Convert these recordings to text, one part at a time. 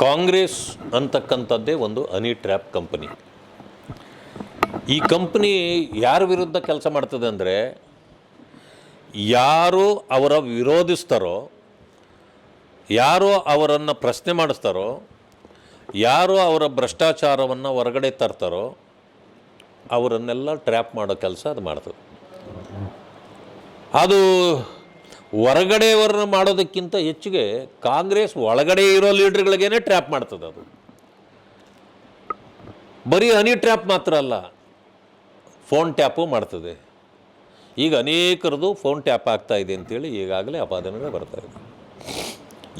ಕಾಂಗ್ರೆಸ್ ಅಂತಕ್ಕಂಥದ್ದೇ ಒಂದು honey trap company. ಈ company ಯಾರ ವಿರುದ್ಧ ಕೆಲಸ ಮಾಡ್ತದೆ ಅಂದರೆ, ಯಾರು ಅವರ ವಿರೋಧಿಸ್ತಾರೋ, ಯಾರು ಅವರನ್ನು ಪ್ರಶ್ನೆ ಮಾಡಿಸ್ತಾರೋ, ಯಾರು ಅವರ ಭ್ರಷ್ಟಾಚಾರವನ್ನು ಹೊರಗಡೆ ತರ್ತಾರೋ ಅವರನ್ನೆಲ್ಲ ಟ್ರ್ಯಾಪ್ ಮಾಡೋ ಕೆಲಸ ಅದು ಮಾಡ್ತದೆ. ಅದು ಹೊರಗಡೆಯವ್ರನ್ನ ಮಾಡೋದಕ್ಕಿಂತ ಹೆಚ್ಚಿಗೆ ಕಾಂಗ್ರೆಸ್ ಒಳಗಡೆ ಇರೋ ಲೀಡ್ರ್ಗಳಿಗೇನೆ ಟ್ರ್ಯಾಪ್ ಮಾಡ್ತದೆ. ಅದು ಬರೀ ಹನಿ ಟ್ರ್ಯಾಪ್ ಮಾತ್ರ ಅಲ್ಲ, ಫೋನ್ ಟ್ಯಾಪು ಮಾಡ್ತದೆ. ಈಗ ಅನೇಕರದು ಫೋನ್ ಟ್ಯಾಪ್ ಆಗ್ತಾಯಿದೆ ಅಂತೇಳಿ ಈಗಾಗಲೇ ಅಪಾದನೆಗಳು ಬರ್ತಾಯಿದೆ.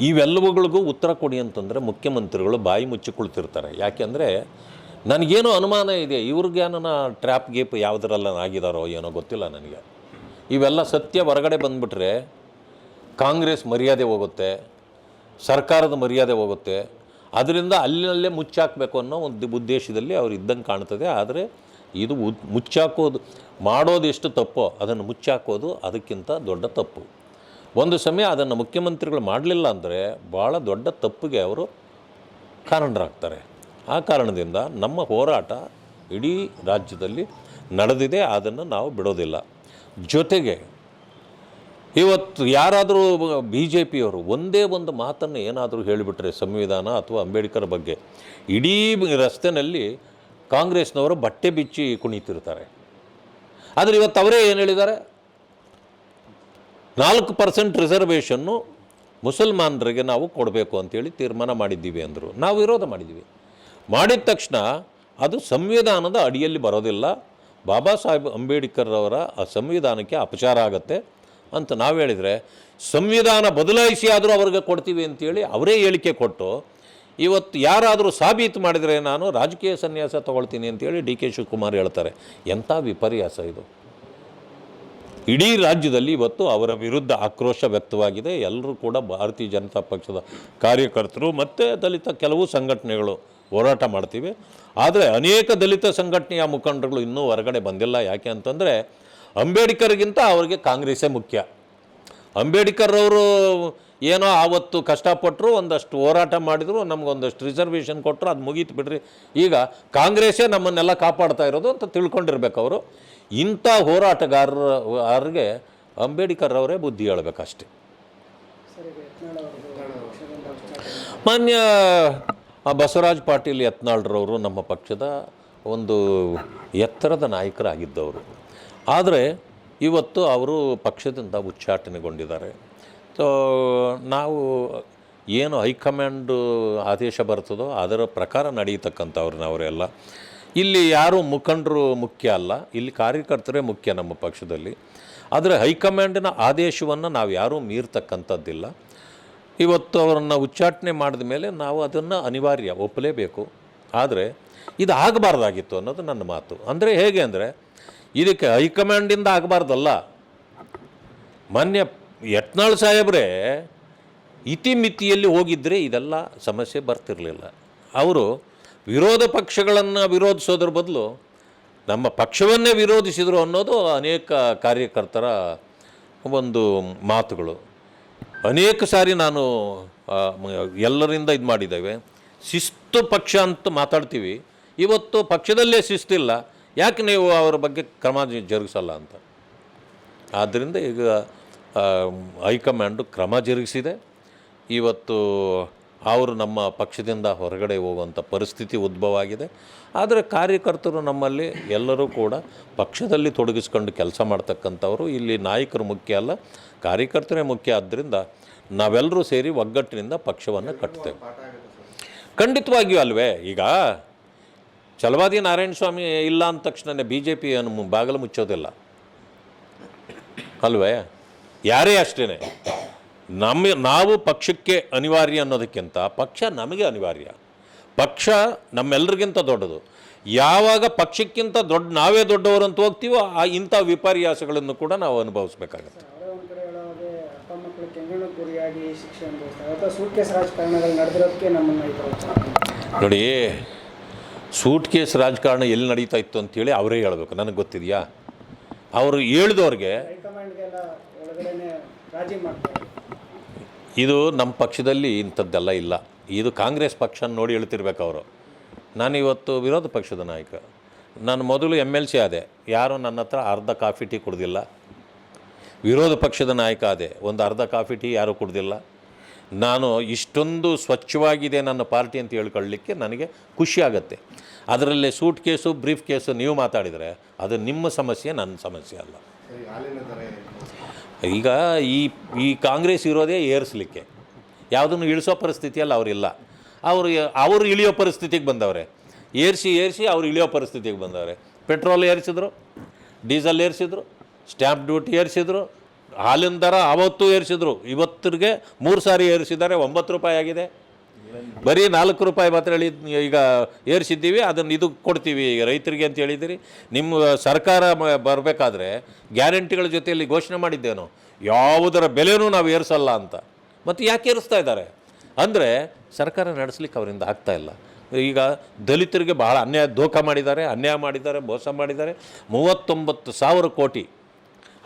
ಇವೆಲ್ಲವುಗಳಿಗೂ ಉತ್ತರ ಕೊಡಿ ಅಂತಂದರೆ ಮುಖ್ಯಮಂತ್ರಿಗಳು ಬಾಯಿ ಮುಚ್ಚಿ ಕುಳಿತಿರ್ತಾರೆ. ಯಾಕೆಂದರೆ ನನಗೇನೋ ಅನುಮಾನ ಇದೆ, ಇವ್ರಿಗೇನ ಟ್ರ್ಯಾಪ್ ಗೇಪ್ ಯಾವುದರಲ್ಲ ಆಗಿದಾರೋ ಏನೋ ಗೊತ್ತಿಲ್ಲ ನನಗೆ. ಇವೆಲ್ಲ ಸತ್ಯ ಹೊರಗಡೆ ಬಂದುಬಿಟ್ರೆ ಕಾಂಗ್ರೆಸ್ ಮರ್ಯಾದೆ ಹೋಗುತ್ತೆ, ಸರ್ಕಾರದ ಮರ್ಯಾದೆ ಹೋಗುತ್ತೆ. ಅದರಿಂದ ಅಲ್ಲಿನಲ್ಲೇ ಮುಚ್ಚಾಕಬೇಕು ಅನ್ನೋ ಒಂದು ಉದ್ದೇಶದಲ್ಲಿ ಅವ್ರು ಇದ್ದಂಗೆ ಕಾಣ್ತದೆ. ಆದರೆ ಇದು ಮುಚ್ಚಾಕೋದು ಮಾಡೋದು ಎಷ್ಟು ತಪ್ಪೋ ಅದನ್ನು ಮುಚ್ಚಾಕೋದು ಅದಕ್ಕಿಂತ ದೊಡ್ಡ ತಪ್ಪು. ಒಂದು ಸಮಯ ಅದನ್ನು ಮುಖ್ಯಮಂತ್ರಿಗಳು ಮಾಡಲಿಲ್ಲ ಅಂದರೆ ಭಾಳ ದೊಡ್ಡ ತಪ್ಪಿಗೆ ಅವರು ಕಾರಣರಾಗ್ತಾರೆ. ಆ ಕಾರಣದಿಂದ ನಮ್ಮ ಹೋರಾಟ ಇಡೀ ರಾಜ್ಯದಲ್ಲಿ ನಡೆದಿದೆ, ಅದನ್ನು ನಾವು ಬಿಡೋದಿಲ್ಲ. ಜೊತೆಗೆ ಇವತ್ತು ಯಾರಾದರೂ ಬಿ ಜೆ ಪಿಯವರು ಒಂದೇ ಒಂದು ಮಾತನ್ನು ಏನಾದರೂ ಹೇಳಿಬಿಟ್ರೆ ಸಂವಿಧಾನ ಅಥವಾ ಅಂಬೇಡ್ಕರ್ ಬಗ್ಗೆ, ಇಡೀ ರಸ್ತೆಯಲ್ಲಿ ಕಾಂಗ್ರೆಸ್ನವರು ಬಟ್ಟೆ ಬಿಚ್ಚಿ ಕುಣಿತಿರ್ತಾರೆ. ಆದರೆ ಇವತ್ತು ಅವರೇ ಏನು ಹೇಳಿದ್ದಾರೆ, 4% ರಿಸರ್ವೇಷನ್ನು ಮುಸಲ್ಮಾನರಿಗೆ ನಾವು ಕೊಡಬೇಕು ಅಂತೇಳಿ ತೀರ್ಮಾನ ಮಾಡಿದ್ದೀವಿ ಅಂದರು. ನಾವು ವಿರೋಧ ಮಾಡಿದ್ದೀವಿ. ಮಾಡಿದ ತಕ್ಷಣ ಅದು ಸಂವಿಧಾನದ ಅಡಿಯಲ್ಲಿ ಬರೋದಿಲ್ಲ, ಬಾಬಾ ಸಾಹೇಬ್ ಅಂಬೇಡ್ಕರ್ ಅವರ ಆ ಸಂವಿಧಾನಕ್ಕೆ ಅಪಚಾರ ಆಗುತ್ತೆ ಅಂತ ನಾವು ಹೇಳಿದರೆ, ಸಂವಿಧಾನ ಬದಲಾಯಿಸಿ ಆದರೂ ಅವ್ರಿಗೆ ಕೊಡ್ತೀವಿ ಅಂತೇಳಿ ಅವರೇ ಹೇಳಿಕೆ ಕೊಟ್ಟು ಇವತ್ತು ಯಾರಾದರೂ ಸಾಬೀತು ಮಾಡಿದರೆ ನಾನು ರಾಜಕೀಯ ಸನ್ಯಾಸ ತೊಗೊಳ್ತೀನಿ ಅಂತೇಳಿ ಡಿ ಕೆ ಶಿವಕುಮಾರ್ ಹೇಳ್ತಾರೆ. ಎಂಥ ವಿಪರ್ಯಾಸ ಇದು! ಇಡೀ ರಾಜ್ಯದಲ್ಲಿ ಇವತ್ತು ಅವರ ವಿರುದ್ಧ ಆಕ್ರೋಶ ವ್ಯಕ್ತವಾಗಿದೆ. ಎಲ್ಲರೂ ಕೂಡ ಭಾರತೀಯ ಜನತಾ ಪಕ್ಷದ ಕಾರ್ಯಕರ್ತರು ಮತ್ತು ದಲಿತ ಕೆಲವು ಸಂಘಟನೆಗಳು ಹೋರಾಟ ಮಾಡ್ತೀವಿ. ಆದರೆ ಅನೇಕ ದಲಿತ ಸಂಘಟನೆಯ ಮುಖಂಡರುಗಳು ಇನ್ನೂ ಹೊರಗಡೆ ಬಂದಿಲ್ಲ. ಯಾಕೆ ಅಂತಂದರೆ ಅಂಬೇಡ್ಕರ್ಗಿಂತ ಅವರಿಗೆ ಕಾಂಗ್ರೆಸ್ಸೇ ಮುಖ್ಯ. ಅಂಬೇಡ್ಕರ್ ಅವರು ಏನೋ ಆವತ್ತು ಕಷ್ಟಪಟ್ಟರು, ಒಂದಷ್ಟು ಹೋರಾಟ ಮಾಡಿದರು, ನಮಗೊಂದಷ್ಟು ರಿಸರ್ವೇಷನ್ ಕೊಟ್ಟರು, ಅದು ಮುಗೀತು ಬಿಡ್ರಿ. ಈಗ ಕಾಂಗ್ರೆಸ್ಸೇ ನಮ್ಮನ್ನೆಲ್ಲ ಕಾಪಾಡ್ತಾ ಇರೋದು ಅಂತ ತಿಳ್ಕೊಂಡಿರ್ಬೇಕು ಅವರು. ಇಂಥ ಹೋರಾಟಗಾರರಿಗೆ ಅಂಬೇಡ್ಕರ್ ಅವರೇ ಬುದ್ಧಿ ಹೇಳಬೇಕಷ್ಟೆ. ಮಾನ್ಯ ಬಸವರಾಜ ಪಾಟೀಲ್ ಯತ್ನಾಳ್ರವರು ನಮ್ಮ ಪಕ್ಷದ ಒಂದು ಎತ್ತರದ ನಾಯಕರಾಗಿದ್ದವರು. ಆದರೆ ಇವತ್ತು ಅವರು ಪಕ್ಷದಿಂದ ಉಚ್ಚಾಟನೆಗೊಂಡಿದ್ದಾರೆ. ಸೊ ನಾವು ಏನು ಹೈಕಮಾಂಡ್ ಆದೇಶ ಬರ್ತದೋ ಅದರ ಪ್ರಕಾರ ನಡೀತಕ್ಕಂಥವ್ರು ಅವರೆಲ್ಲ. ಇಲ್ಲಿ ಯಾರೂ ಮುಖಂಡರು ಮುಖ್ಯ ಅಲ್ಲ, ಇಲ್ಲಿ ಕಾರ್ಯಕರ್ತರೇ ಮುಖ್ಯ ನಮ್ಮ ಪಕ್ಷದಲ್ಲಿ. ಆದರೆ ಹೈಕಮಾಂಡಿನ ಆದೇಶವನ್ನು ನಾವು ಯಾರೂ ಮೀರ್ತಕ್ಕಂಥದ್ದಿಲ್ಲ. ಇವತ್ತು ಅವರನ್ನು ಉಚ್ಚಾಟನೆ ಮಾಡಿದ ಮೇಲೆ ನಾವು ಅದನ್ನು ಅನಿವಾರ್ಯ ಒಪ್ಪಲೇಬೇಕು. ಆದರೆ ಇದು ಆಗಬಾರ್ದಾಗಿತ್ತು ಅನ್ನೋದು ನನ್ನ ಮಾತು. ಅಂದರೆ ಹೇಗೆ ಅಂದರೆ, ಇದಕ್ಕೆ ಹೈಕಮಾಂಡಿಂದ ಆಗಬಾರ್ದಲ್ಲ. ಮಾನ್ಯ ಯತ್ನಾಳ್ ಸಾಹೇಬ್ರೇ ಇತಿಮಿತಿಯಲ್ಲಿ ಹೋಗಿದ್ದರೆ ಇದೆಲ್ಲ ಸಮಸ್ಯೆ ಬರ್ತಿರಲಿಲ್ಲ. ಅವರು ವಿರೋಧ ಪಕ್ಷಗಳನ್ನು ವಿರೋಧಿಸೋದ್ರ ಬದಲು ನಮ್ಮ ಪಕ್ಷವನ್ನೇ ವಿರೋಧಿಸಿದರು ಅನ್ನೋದು ಅನೇಕ ಕಾರ್ಯಕರ್ತರ ಒಂದು ಮಾತುಗಳು. ಅನೇಕ ಸಾರಿ ನಾನು ಎಲ್ಲರಿಂದ ಇದು ಮಾಡಿದ್ದೇವೆ. ಶಿಸ್ತು ಪಕ್ಷ ಅಂತ ಮಾತಾಡ್ತೀವಿ, ಇವತ್ತು ಪಕ್ಷದಲ್ಲೇ ಶಿಸ್ತಿಲ್ಲ, ಯಾಕೆ ನೀವು ಅವರ ಬಗ್ಗೆ ಕ್ರಮ ಜರುಗಿಸಲ್ಲ ಅಂತ. ಆದ್ದರಿಂದ ಈಗ ಹೈಕಮಾಂಡು ಕ್ರಮ ಜರುಗಿಸಿದೆ. ಇವತ್ತು ಅವರು ನಮ್ಮ ಪಕ್ಷದಿಂದ ಹೊರಗಡೆ ಹೋಗುವಂಥ ಪರಿಸ್ಥಿತಿ ಉದ್ಭವ ಆಗಿದೆ. ಆದರೆ ಕಾರ್ಯಕರ್ತರು ನಮ್ಮಲ್ಲಿ ಎಲ್ಲರೂ ಕೂಡ ಪಕ್ಷದಲ್ಲಿ ತೊಡಗಿಸ್ಕೊಂಡು ಕೆಲಸ ಮಾಡ್ತಕ್ಕಂಥವರು. ಇಲ್ಲಿ ನಾಯಕರು ಮುಖ್ಯ ಅಲ್ಲ, ಕಾರ್ಯಕರ್ತರೇ ಮುಖ್ಯ. ಆದ್ದರಿಂದ ನಾವೆಲ್ಲರೂ ಸೇರಿ ಒಗ್ಗಟ್ಟಿನಿಂದ ಪಕ್ಷವನ್ನು ಕಟ್ತೇವೆ. ಖಂಡಿತವಾಗಿಯೂ ಅಲ್ವೇ. ಈಗ ಛಲವಾದಿ ನಾರಾಯಣ ಸ್ವಾಮಿ ಇಲ್ಲ ಅಂದ ತಕ್ಷಣ ಬಿ ಜೆ ಪಿ ಬಾಗಿಲು ಮುಚ್ಚೋದಿಲ್ಲ ಅಲ್ವೇ? ಯಾರೇ ಅಷ್ಟೇ, ನಾವು ಪಕ್ಷಕ್ಕೆ ಅನಿವಾರ್ಯ ಅನ್ನೋದಕ್ಕಿಂತ ಪಕ್ಷ ನಮಗೆ ಅನಿವಾರ್ಯ. ಪಕ್ಷ ನಮ್ಮೆಲ್ಲರಿಗಿಂತ ದೊಡ್ಡದು. ಯಾವಾಗ ಪಕ್ಷಕ್ಕಿಂತ ನಾವೇ ದೊಡ್ಡವರು ಅಂತ ಹೋಗ್ತೀವೋ ಇಂಥ ವಿಪರ್ಯಾಸಗಳನ್ನು ಕೂಡ ನಾವು ಅನುಭವಿಸ್ಬೇಕಾಗತ್ತೆ. ನೋಡಿ, ಸೂಟ್ ಕೇಸ್ ರಾಜಕಾರಣ ಎಲ್ಲಿ ನಡೀತಾ ಇತ್ತು ಅಂತೇಳಿ ಅವರೇ ಹೇಳಬೇಕು, ನನಗೆ ಗೊತ್ತಿದೆಯಾ? ಅವರು ಹೇಳಿದವ್ರಿಗೆ ಇದು ನಮ್ಮ ಪಕ್ಷದಲ್ಲಿ ಇಂಥದ್ದೆಲ್ಲ ಇಲ್ಲ. ಇದು ಕಾಂಗ್ರೆಸ್ ಪಕ್ಷ ನೋಡಿ ಹೇಳ್ತಿರ್ಬೇಕು ಅವರು. ನಾನಿವತ್ತು ವಿರೋಧ ಪಕ್ಷದ ನಾಯಕ. ನಾನು ಮೊದಲು MLC ಆದೆ, ಯಾರೂ ನನ್ನ ಹತ್ರ ಅರ್ಧ ಕಾಫಿ ಟೀ ಕುಡ್ದಿಲ್ಲ. ವಿರೋಧ ಪಕ್ಷದ ನಾಯಕ ಆದೆ, ಒಂದು ಅರ್ಧ ಕಾಫಿ ಟೀ ಯಾರೂ ಕುಡ್ದಿಲ್ಲ. ನಾನು ಇಷ್ಟೊಂದು ಸ್ವಚ್ಛವಾಗಿದೆ ನನ್ನ ಪಾರ್ಟಿ ಅಂತ ಹೇಳ್ಕೊಳ್ಳಿಕ್ಕೆ ನನಗೆ ಖುಷಿ ಆಗುತ್ತೆ. ಅದರಲ್ಲೇ ಸೂಟ್ ಕೇಸು ಬ್ರೀಫ್ ಕೇಸು ನೀವು ಮಾತಾಡಿದರೆ ಅದು ನಿಮ್ಮ ಸಮಸ್ಯೆ, ನನ್ನ ಸಮಸ್ಯೆ ಅಲ್ಲ. ಈಗ ಈ ಕಾಂಗ್ರೆಸ್ ಇರೋದೇ ಏರಿಸಲಿಕ್ಕೆ, ಯಾವುದನ್ನು ಇಳಿಸೋ ಪರಿಸ್ಥಿತಿಯಲ್ಲಿ ಅವರಿಲ್ಲ. ಅವರು ಇಳಿಯೋ ಪರಿಸ್ಥಿತಿಗೆ ಬಂದವ್ರೆ. ಏರಿಸಿ ಅವ್ರು ಇಳಿಯೋ ಪರಿಸ್ಥಿತಿಗೆ ಬಂದವ್ರೆ. ಪೆಟ್ರೋಲ್ ಏರಿಸಿದ್ರು, ಡೀಸೆಲ್ ಏರಿಸಿದ್ರು, ಸ್ಟ್ಯಾಂಪ್ ಡ್ಯೂಟಿ ಏರಿಸಿದ್ರು, ಹಾಲಿನ ದರ ಆವತ್ತು ಏರಿಸಿದ್ರು. ಇವತ್ತಿಗೆ 3 ಸಾರಿ ಏರಿಸಿದ್ದಾರೆ, 9 ರೂಪಾಯಿ ಆಗಿದೆ. ಬರೀ 4 ರೂಪಾಯಿ ಮಾತ್ರ ಈಗ ಏರಿಸಿದ್ದೀವಿ, ಅದನ್ನು ಇದು ಕೊಡ್ತೀವಿ ಈಗ ರೈತರಿಗೆ ಅಂತ ಹೇಳಿದ್ದೀರಿ. ನಿಮ್ಮ ಸರ್ಕಾರ ಬರಬೇಕಾದ್ರೆ ಗ್ಯಾರಂಟಿಗಳ ಜೊತೆಯಲ್ಲಿ ಘೋಷಣೆ ಮಾಡಿದ್ದೇನೋ ಯಾವುದರ ಬೆಲೆನೂ ನಾವು ಏರಿಸಲ್ಲ ಅಂತ. ಮತ್ತು ಯಾಕೆ ಏರಿಸ್ತಾ ಇದ್ದಾರೆ ಅಂದರೆ ಸರ್ಕಾರ ನಡೆಸಲಿಕ್ಕೆ ಅವರಿಂದ ಆಗ್ತಾಯಿಲ್ಲ. ಈಗ ದಲಿತರಿಗೆ ಬಹಳ ಅನ್ಯಾಯ ಮಾಡಿದ್ದಾರೆ, ಮೋಸ ಮಾಡಿದ್ದಾರೆ. 39,000 ಕೋಟಿ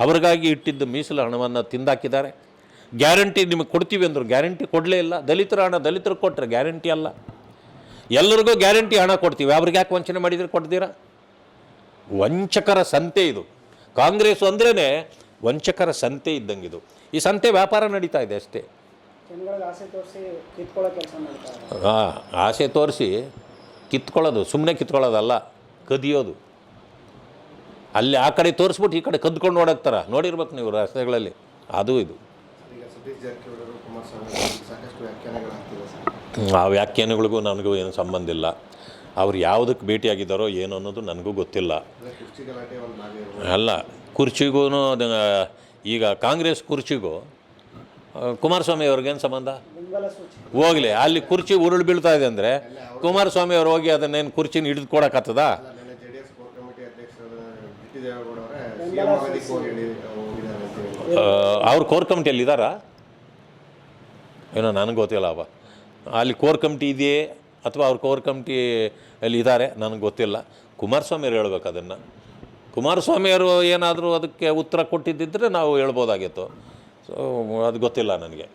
ಅವ್ರಿಗಾಗಿ ಇಟ್ಟಿದ್ದ ಮೀಸಲು ಹಣವನ್ನು ತಿಂದಾಕಿದ್ದಾರೆ. ಗ್ಯಾರಂಟಿ ನಿಮಗೆ ಕೊಡ್ತೀವಿ ಅಂದರು, ಗ್ಯಾರಂಟಿ ಕೊಡಲೇ ಇಲ್ಲ. ದಲಿತರ ಹಣ ದಲಿತರಿಗೆ ಕೊಟ್ಟರೆ ಗ್ಯಾರಂಟಿ ಅಲ್ಲ. ಎಲ್ಲರಿಗೂ ಗ್ಯಾರಂಟಿ ಹಣ ಕೊಡ್ತೀವಿ, ಅವ್ರಿಗೆ ಯಾಕೆ ವಂಚನೆ ಮಾಡಿದರೆ ಕೊಡ್ತೀರಾ? ವಂಚಕರ ಸಂತೆ ಇದು. ಕಾಂಗ್ರೆಸ್ ಅಂದ್ರೇ ವಂಚಕರ ಸಂತೆ ಇದ್ದಂಗಿದು. ಈ ಸಂತೆ ವ್ಯಾಪಾರ ನಡೀತಾ ಇದೆ ಅಷ್ಟೇ. ಆಸೆ ತೋರಿಸಿ ಕಿತ್ಕೊಳ್ಳೋದು, ಸುಮ್ಮನೆ ಕಿತ್ಕೊಳ್ಳೋದಲ್ಲ, ಕದಿಯೋದು. ಅಲ್ಲಿ ಆ ಕಡೆ ತೋರಿಸ್ಬಿಟ್ಟು ಈ ಕಡೆ ಕದ್ಕೊಂಡು ಓಡಾಕ್ತಾರ, ನೋಡಿರ್ಬೇಕು ನೀವು ರಸ್ತೆಗಳಲ್ಲಿ. ಅದು ಇದು ಆ ವ್ಯಾಖ್ಯಾನಗಳಿಗೂ ನನಗೂ ಏನು ಸಂಬಂಧ ಇಲ್ಲ. ಅವ್ರು ಯಾವುದಕ್ಕೆ ಭೇಟಿಯಾಗಿದ್ದಾರೋ ಏನು ಅನ್ನೋದು ನನಗೂ ಗೊತ್ತಿಲ್ಲ. ಅಲ್ಲ, ಕುರ್ಚಿಗೂ ಈಗ ಕಾಂಗ್ರೆಸ್ ಕುರ್ಚಿಗೂ ಕುಮಾರಸ್ವಾಮಿ ಅವ್ರಿಗೇನು ಸಂಬಂಧ? ಹೋಗಲಿ, ಅಲ್ಲಿ ಕುರ್ಚಿ ಉರುಳು ಬೀಳ್ತಾ ಇದೆ ಅಂದರೆ ಕುಮಾರಸ್ವಾಮಿ ಅವ್ರು ಹೋಗಿ ಅದನ್ನೇನು ಕುರ್ಚಿನ ಹಿಡಿದು ಕೊಡೋಕ್ಕಾಗ್ತದ? ಅವ್ರು ಕೋರ್ ಕಮಿಟಿಯಲ್ಲಿ ಇದ್ದಾರಾ ಏನೋ ನನಗೆ ಗೊತ್ತಿಲ್ಲ. ಅಲ್ಲಿ ಕೋರ್ ಕಮಿಟಿ ಇದೆಯೇ ಅಥವಾ ಅವ್ರು ಕೋರ್ ಕಮಿಟಿಯಲ್ಲಿ ಇದ್ದಾರೆ ನನಗೆ ಗೊತ್ತಿಲ್ಲ. ಕುಮಾರಸ್ವಾಮಿ ಅವ್ರು ಹೇಳ್ಬೇಕು ಅದನ್ನು. ಕುಮಾರಸ್ವಾಮಿಯವರು ಏನಾದರೂ ಅದಕ್ಕೆ ಉತ್ತರ ಕೊಟ್ಟಿದ್ದಿದ್ರೆ ನಾವು ಹೇಳ್ಬೋದಾಗಿತ್ತು. ಸೊ ಅದು ಗೊತ್ತಿಲ್ಲ ನನಗೆ.